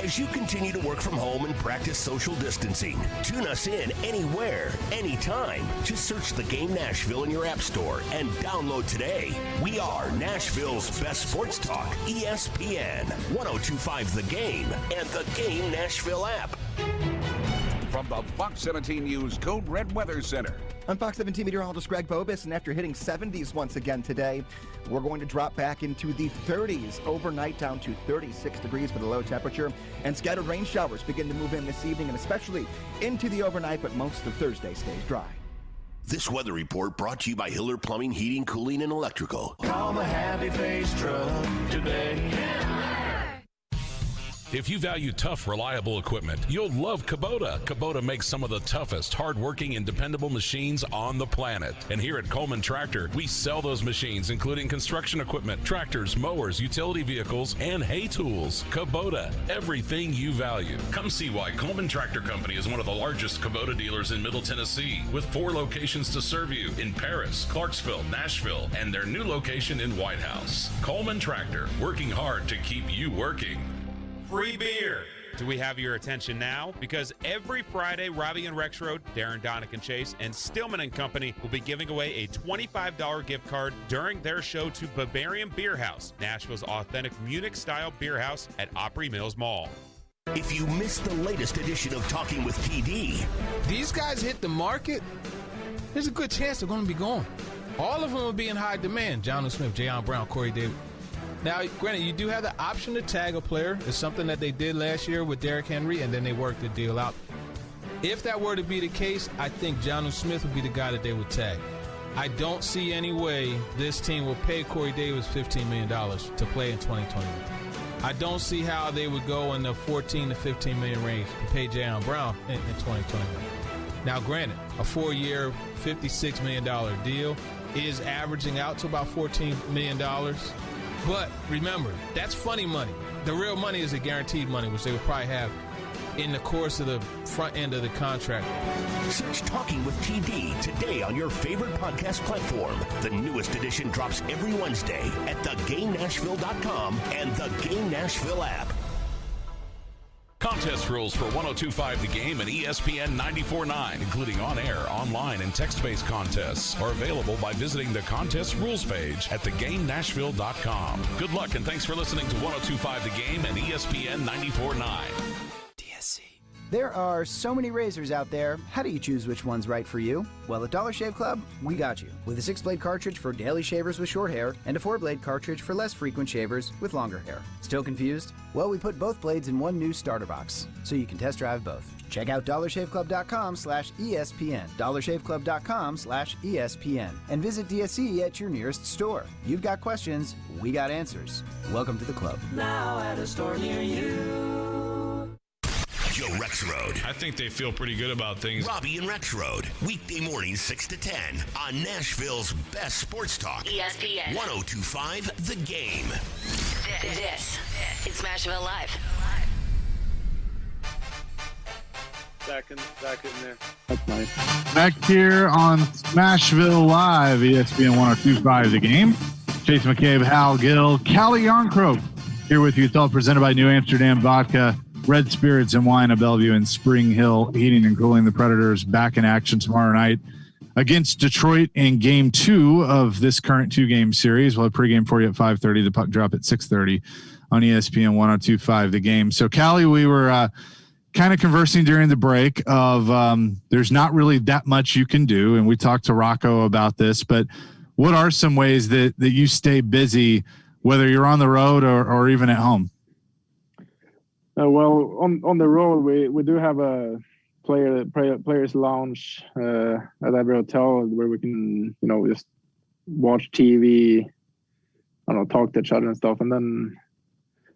As you continue to work from home and practice social distancing, tune us in anywhere, anytime. Just search The Game Nashville in your app store and download today. We are Nashville's best sports talk, ESPN 102.5 The Game and The Game Nashville app. From the Fox 17 News Code Red Weather Center. I'm Fox 17 meteorologist Greg Bobis, and after hitting 70s once again today, we're going to drop back into the 30s overnight, down to 36 degrees for the low temperature, and scattered rain showers begin to move in this evening and especially into the overnight, but most of Thursday stays dry. This weather report brought to you by Hiller Plumbing, Heating, Cooling, and Electrical. Call the Happy Face Truck today. If you value tough, reliable equipment, you'll love Kubota. Kubota makes some of the toughest, hard-working, and dependable machines on the planet. And here at Coleman Tractor, we sell those machines, including construction equipment, tractors, mowers, utility vehicles, and hay tools. Kubota, everything you value. Come see why Coleman Tractor Company is one of the largest Kubota dealers in Middle Tennessee, with 4 locations to serve you in Paris, Clarksville, Nashville, and their new location in White House. Coleman Tractor, working hard to keep you working. Free beer. Do we have your attention now? Because every Friday, Robbie and Rexroad, Darren, Donick, and Chase, and Stillman and Company will be giving away a $25 gift card during their show to Bavarian Beer House, Nashville's authentic Munich-style beer house at Opry Mills Mall. If you missed the latest edition of Talking with TD, these guys hit the market, there's a good chance they're going to be gone. All of them will be in high demand. Jonathan Smith, Jayon Brown, Corey Davis. Now, granted, you do have the option to tag a player. It's something that they did last year with Derrick Henry, and then they worked the deal out. If that were to be the case, I think Jonathan Smith would be the guy that they would tag. I don't see any way this team will pay Corey Davis $15 million to play in 2021. I don't see how they would go in the 14 to 15 million range to pay Jayon Brown in 2021. Now, granted, a 4-year, $56 million deal is averaging out to about $14 million. But remember, that's funny money. The real money is the guaranteed money, which they would probably have in the course of the front end of the contract. Search Talking with TD today on your favorite podcast platform. The newest edition drops every Wednesday at thegamenashville.com and the Game Nashville app. Contest rules for 102.5 The Game and ESPN 94.9, including on-air, online, and text-based contests, are available by visiting the contest rules page at thegamenashville.com. Good luck and thanks for listening to 102.5 The Game and ESPN 94.9. There are so many razors out there. How do you choose which one's right for you? Well, at Dollar Shave Club, we got you. With a 6-blade cartridge for daily shavers with short hair and a 4-blade cartridge for less frequent shavers with longer hair. Still confused? Well, we put both blades in one new starter box, so you can test drive both. Check out dollarshaveclub.com/ESPN, dollarshaveclub.com/ESPN, and visit DSC at your nearest store. You've got questions, we got answers. Welcome to the club. Now at a store near you. Joe Rexroad. I think they feel pretty good about things. Robbie and Rexroad. Weekday mornings 6 to 10 on Nashville's best sports talk. ESPN 102.5 The Game. This is Smashville Live. Back in there. That's nice. Back here on Smashville Live, ESPN 102.5 The Game. Chase McCabe, Hal Gill, Calle Jarnkrok here with you. It's all presented by New Amsterdam Vodka, Red Spirits and Wine of Bellevue, and Spring Hill Heating and Cooling. The Predators back in action tomorrow night against Detroit in Game 2 of this current 2-game series. We'll have pregame for you at 5:30. The puck drop at 6:30 on ESPN 102.5 The Game. So, Callie, we were kind of conversing during the break of there's not really that much you can do, and we talked to Rocco about this, but what are some ways that you stay busy, whether you're on the road or even at home? Well, on the road, we do have a players lounge at every hotel where we can, just watch TV, I don't know, talk to each other and stuff. And then,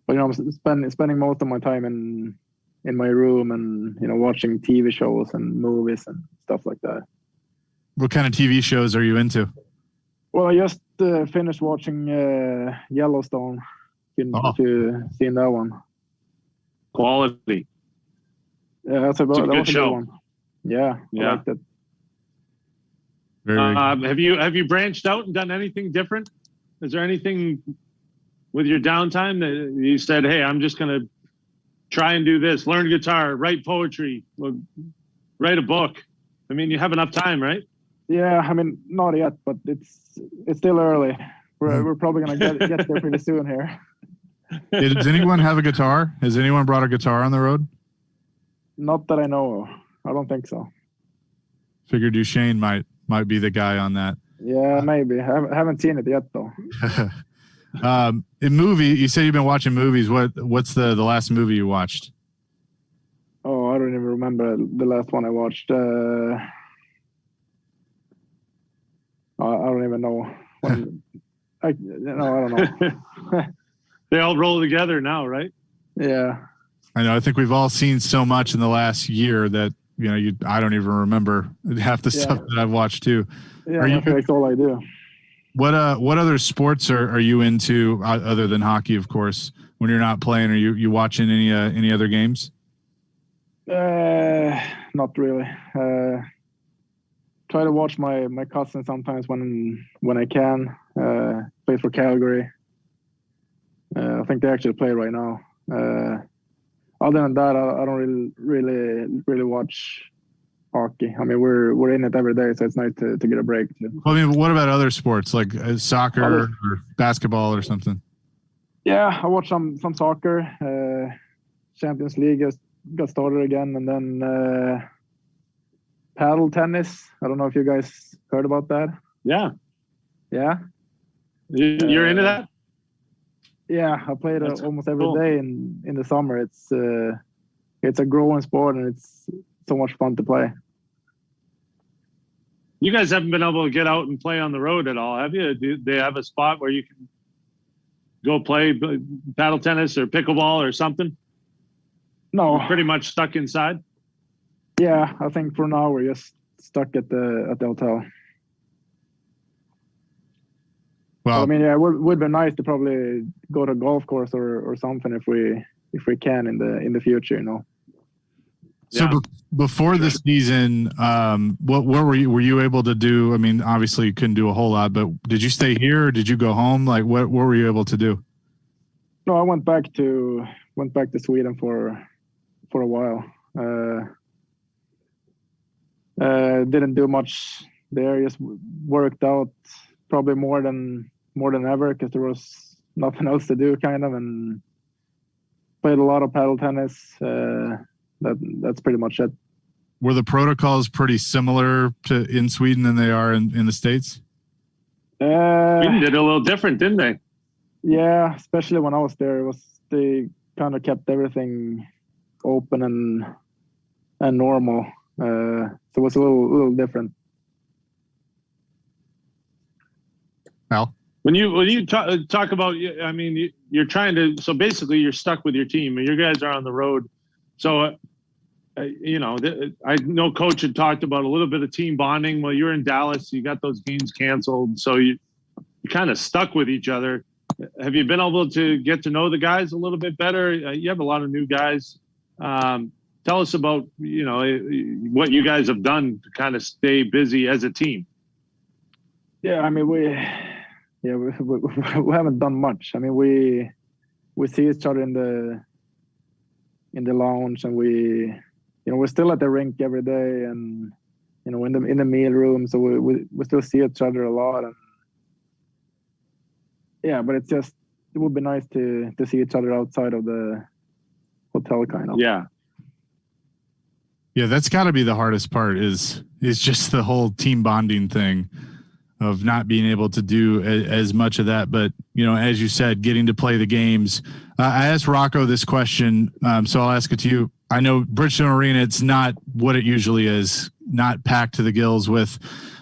but I'm spending most of my time in my room and, watching TV shows and movies and stuff like that. What kind of TV shows are you into? Well, I just finished watching Yellowstone. If you've seen that one. Quality. Yeah, that was a good one. Yeah, yeah. I liked it. Have you branched out and done anything different? Is there anything with your downtime that you said, hey, I'm just going to try and do this, learn guitar, write poetry, write a book? I mean, you have enough time, right? Yeah, I mean, not yet, but it's still early. We're probably going to get there pretty soon here. Does anyone have a guitar? Has anyone brought a guitar on the road? Not that I know of. I don't think so. Figured Duchesne might be the guy on that. Yeah, maybe. I haven't seen it yet, though. In movie, you say you've been watching movies. What's the last movie you watched? Oh, I don't even remember the last one I watched. I don't even know. I don't know. They all roll together now, right? Yeah. I know. I think we've all seen so much in the last year that I don't even remember half the stuff that I've watched too. Yeah, that's all I do. What other sports are you into other than hockey, of course? When you're not playing, are you watching any other games? Not really. Try to watch my cousin sometimes when I can. Plays for Calgary. I think they actually play right now. Other than that, I don't really watch hockey. I mean, we're in it every day, so it's nice to get a break too. Well, I mean, what about other sports like soccer or basketball or something? Yeah, I watch some soccer. Champions League got started again, and then paddle tennis. I don't know if you guys heard about that. Yeah. Yeah. You're into that? Yeah, I play it almost every day in the summer. It's a growing sport, and it's so much fun to play. You guys haven't been able to get out and play on the road at all, have you? Do they have a spot where you can go play paddle tennis or pickleball or something? No. You're pretty much stuck inside? Yeah, I think for now we're just stuck at the hotel. Well, I mean, yeah, it would be nice to probably go to a golf course or something if we can in the future, So before the season, what were you able to do? I mean, obviously you couldn't do a whole lot, but did you stay here or did you go home? Like, what were you able to do? No, I went back to Sweden for a while. Didn't do much there. Just worked out probably more than ever because there was nothing else to do, kind of, and played a lot of paddle tennis. That's pretty much it. Were the protocols pretty similar in Sweden than they are in the States? Sweden did a little different, didn't they? Yeah, especially when I was there, they kind of kept everything open and normal. So it was a little different. Al? When you talk about, I mean, you're trying to, so basically you're stuck with your team and you guys are on the road. So, I know Coach had talked about a little bit of team bonding. Well, you're in Dallas, you got those games canceled. So you're kind of stuck with each other. Have you been able to get to know the guys a little bit better? You have a lot of new guys. Tell us about, what you guys have done to kind of stay busy as a team. Yeah, I mean, we haven't done much. I mean, we see each other in the lounge, and we're still at the rink every day, and in the meal room. So we still see each other a lot. And yeah, but it would be nice to see each other outside of the hotel, kind of. Yeah. Yeah, that's got to be the hardest part is just the whole team bonding thing of not being able to do as much of that. But, as you said, getting to play the games. I asked Rocco this question, so I'll ask it to you. I know Bridgestone Arena, it's not what it usually is, not packed to the gills with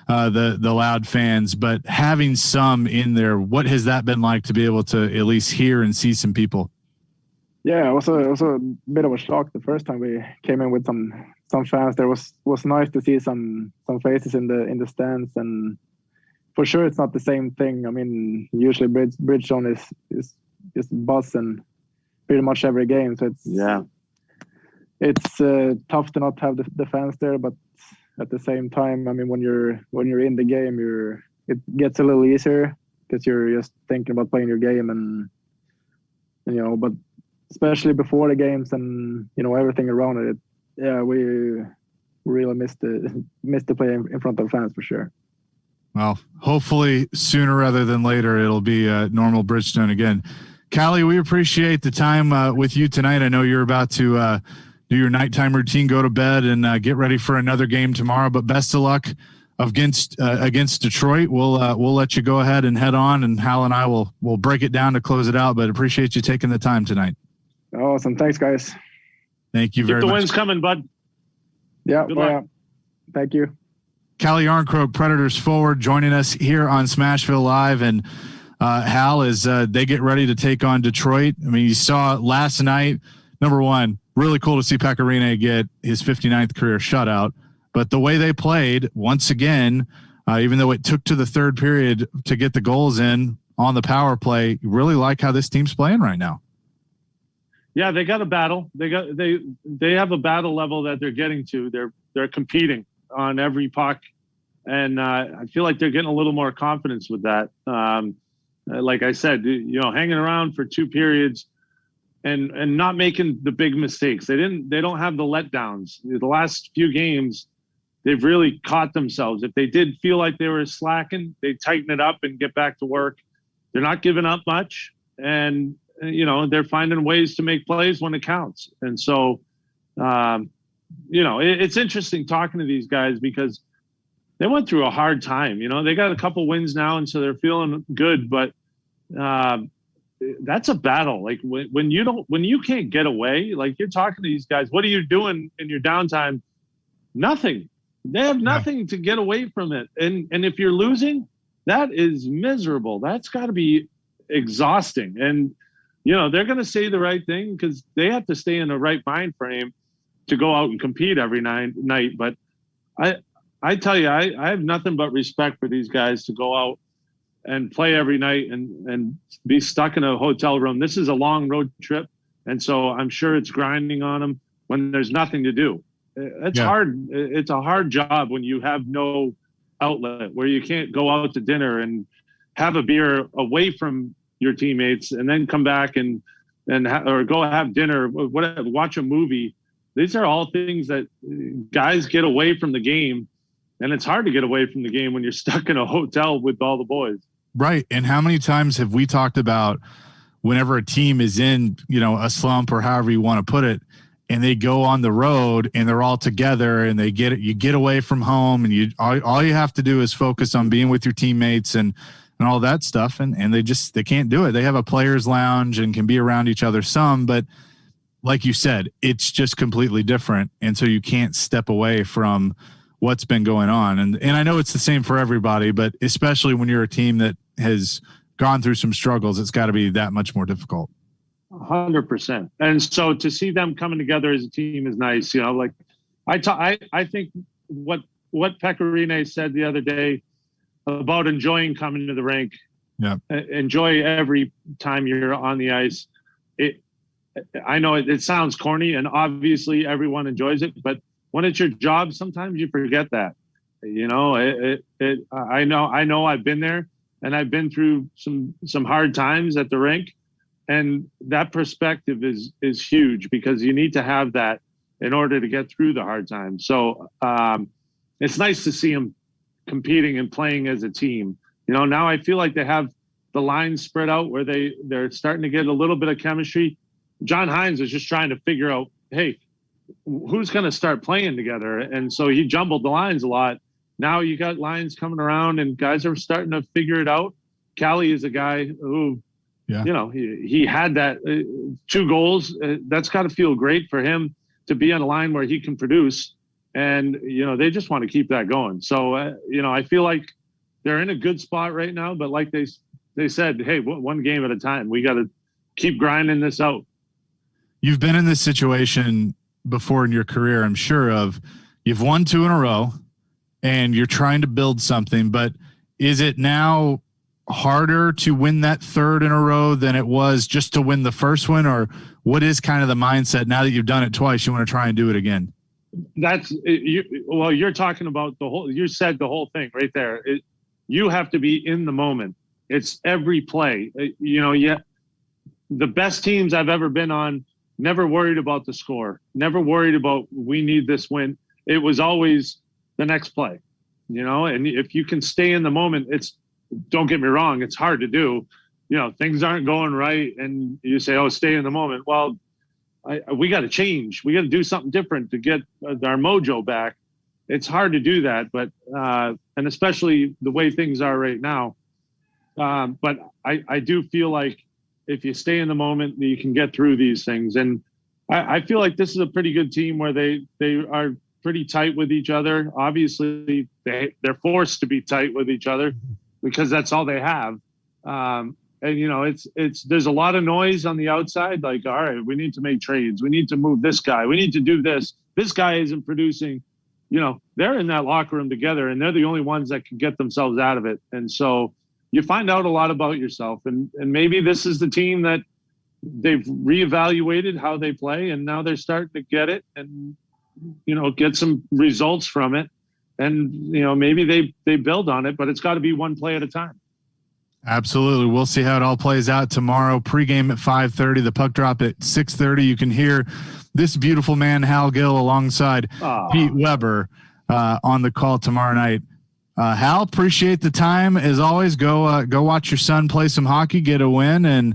the loud fans, but having some in there, what has that been like to be able to at least hear and see some people? Yeah, it was a bit of a shock the first time we came in with some fans. There was nice to see some faces in the stands, and for sure it's not the same thing. I mean, usually Bridgestone is just buzzing pretty much every game, so it's tough to not have the fans there. But at the same time, I mean, when you're in the game, it gets a little easier because you're just thinking about playing your game, and but especially before the games and everything around it. Yeah, we really missed the play in front of fans for sure. Well, hopefully sooner rather than later it'll be normal Bridgestone again. Calle, we appreciate the time with you tonight. I know you're about to do your nighttime routine, go to bed, and get ready for another game tomorrow. But best of luck against Detroit. We'll let you go ahead and head on, and Hal and I will break it down to close it out. But appreciate you taking the time tonight. Awesome. Thanks, guys. Thank you very much. The wind's coming, bud. Yeah. Good luck. Thank you. Calle Jarnkrok, Predators forward, joining us here on Smashville Live. And Hal, as they get ready to take on Detroit. I mean, you saw last night, number one, really cool to see Pecorine get his 59th career shutout. But the way they played, once again, even though it took to the third period to get the goals in on the power play, you really like how this team's playing right now. Yeah, they got a battle. They have a battle level that they're getting to. They're competing on every puck, and I feel like they're getting a little more confidence with that. Like I said, hanging around for two periods and not making the big mistakes. They don't have the letdowns. The last few games, they've really caught themselves. If they did feel like they were slacking, they tighten it up and get back to work. They're not giving up much, and they're finding ways to make plays when it counts. And so, it's interesting talking to these guys because they went through a hard time. They got a couple wins now, and so they're feeling good. But that's a battle. Like when you can't get away, like you're talking to these guys, what are you doing in your downtime? Nothing. They have nothing to get away from it. And if you're losing, that is miserable. That's got to be exhausting. And they're going to say the right thing because they have to stay in the right mind frame to go out and compete every night. But I tell you, I have nothing but respect for these guys to go out and play every night and be stuck in a hotel room. This is a long road trip. And so I'm sure it's grinding on them when there's nothing to do. It's hard. It's a hard job when you have no outlet, where you can't go out to dinner and have a beer away from your teammates and then come back or go have dinner, whatever, watch a movie. These are all things that guys get away from the game, and it's hard to get away from the game when you're stuck in a hotel with all the boys. Right. And how many times have we talked about whenever a team is in, a slump or however you want to put it, and they go on the road and they're all together and you get away from home, and all you have to do is focus on being with your teammates and all that stuff. And they can't do it. They have a players lounge and can be around each other some, but like you said, it's just completely different. And so you can't step away from what's been going on. And I know it's the same for everybody, but especially when you're a team that has gone through some struggles, it's got to be that much more difficult. 100%. And so to see them coming together as a team is nice. Like I think what Pecorine said the other day about enjoying coming to the rink, enjoy every time you're on the ice. I know it sounds corny, and obviously everyone enjoys it, but when it's your job, sometimes you forget that. I know I've been there, and I've been through some hard times at the rink, and that perspective is huge because you need to have that in order to get through the hard times. So it's nice to see them competing and playing as a team. Now I feel like they have the lines spread out where they're starting to get a little bit of chemistry. John Hines is just trying to figure out, hey, who's going to start playing together? And so he jumbled the lines a lot. Now you got lines coming around and guys are starting to figure it out. Calle is a guy who, he had that 2 goals. That's got to feel great for him to be on a line where he can produce. And, they just want to keep that going. So, I feel like they're in a good spot right now, but like they said, hey, one game at a time. We got to keep grinding this out. You've been in this situation before in your career, I'm sure of. You've won 2 in a row and you're trying to build something, but is it now harder to win that 3rd in a row than it was just to win the first one? Or what is kind of the mindset now that you've done it twice, you want to try and do it again? You're talking about you said the whole thing right there. You have to be in the moment. It's every play. The best teams I've ever been on never worried about the score, never worried about we need this win. It was always the next play, and if you can stay in the moment, don't get me wrong, it's hard to do. Things aren't going right and you say, oh, stay in the moment. Well, we got to change. We got to do something different to get our mojo back. It's hard to do that, but and especially the way things are right now. But I do feel like if you stay in the moment, you can get through these things. And I feel like this is a pretty good team where they are pretty tight with each other. Obviously, they're forced to be tight with each other because that's all they have. And there's a lot of noise on the outside. Like, all right, we need to make trades. We need to move this guy. We need to do this. This guy isn't producing. They're in that locker room together, and they're the only ones that can get themselves out of it. And so you find out a lot about yourself. And maybe this is the team that they've reevaluated how they play, and now they're starting to get it and, get some results from it. And, maybe they build on it, but it's got to be one play at a time. Absolutely. We'll see how it all plays out tomorrow. Pregame at 5:30, the puck drop at 6:30. You can hear this beautiful man, Hal Gill, alongside Pete Weber on the call tomorrow night. Hal, appreciate the time. As always, go watch your son play some hockey, get a win. And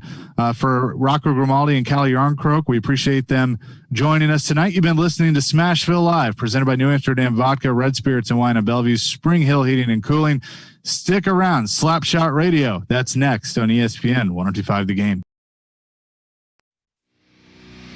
for Rocco Grimaldi and Calle Jarnkrok, we appreciate them joining us tonight. You've been listening to Smashville Live, presented by New Amsterdam Vodka, Red Spirits and Wine of Bellevue, Spring Hill Heating and Cooling. Stick around. Slapshot Radio. That's next on ESPN 102.5 The Game.